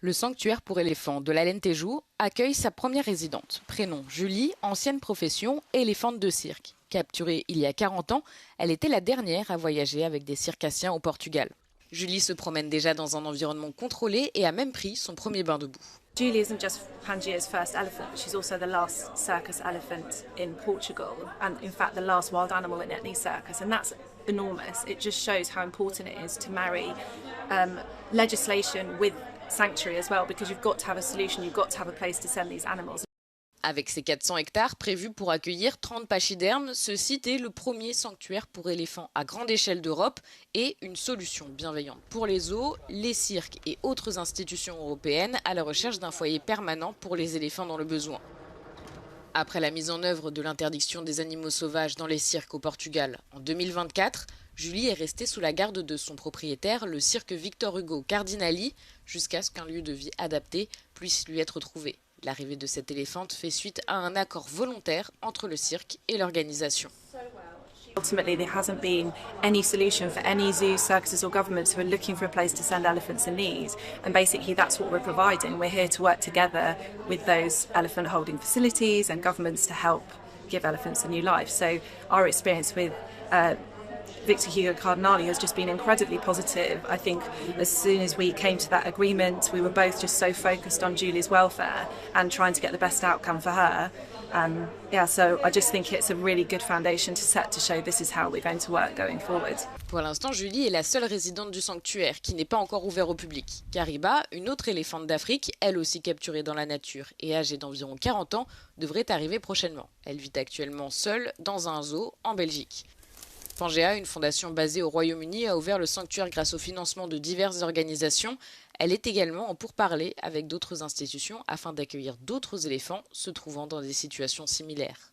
Le sanctuaire pour éléphants de l'Alentejo accueille sa première résidente. Prénom Julie, ancienne profession éléphante de cirque. Capturée il y a 40 ans, elle était la dernière à voyager avec des circassiens au Portugal. Julie se promène déjà dans un environnement contrôlé et a même pris son premier bain de boue. Julie isn't just Pangea's first elephant, but she's also the last circus elephant in Portugal, and in fact the last wild animal in any circus, and that's enormous. It just shows how important it is to marry legislation with sanctuary as well, because you've got to have a solution, you've got to have a place to send these animals. Avec ses 400 hectares prévus pour accueillir 30 pachydermes, ce site est le premier sanctuaire pour éléphants à grande échelle d'Europe et une solution bienveillante pour les zoos, les cirques et autres institutions européennes à la recherche d'un foyer permanent pour les éléphants dans le besoin. Après la mise en œuvre de l'interdiction des animaux sauvages dans les cirques au Portugal en 2024, Julie est restée sous la garde de son propriétaire, le cirque Victor Hugo Cardinali, jusqu'à ce qu'un lieu de vie adapté puisse lui être trouvé. L'arrivée de cette éléphante fait suite à un accord volontaire entre le cirque et l'organisation. Ultimately, there hasn't been any solution for any zoos, circuses or governments who are looking for a place to send elephants in need. And basically that's what we're providing. We're here to work together with those elephant holding facilities and governments to help give elephants a new life. So our experience with Victor Hugo Cardinali has just been incredibly positive. I think as soon as we came to that agreement, we were both just so focused on Julie's welfare and trying to get the best outcome for her. So I just think it's a really good foundation to set to show this is how we're going to work going forward. Pour l'instant, Julie est la seule résidente du sanctuaire qui n'est pas encore ouvert au public. Kariba, une autre éléphante d'Afrique, elle aussi capturée dans la nature et âgée d'environ 40 ans, devrait arriver prochainement. Elle vit actuellement seule dans un zoo en Belgique. Pangea, une fondation basée au Royaume-Uni, a ouvert le sanctuaire grâce au financement de diverses organisations. Elle est également en pourparlers avec d'autres institutions afin d'accueillir d'autres éléphants se trouvant dans des situations similaires.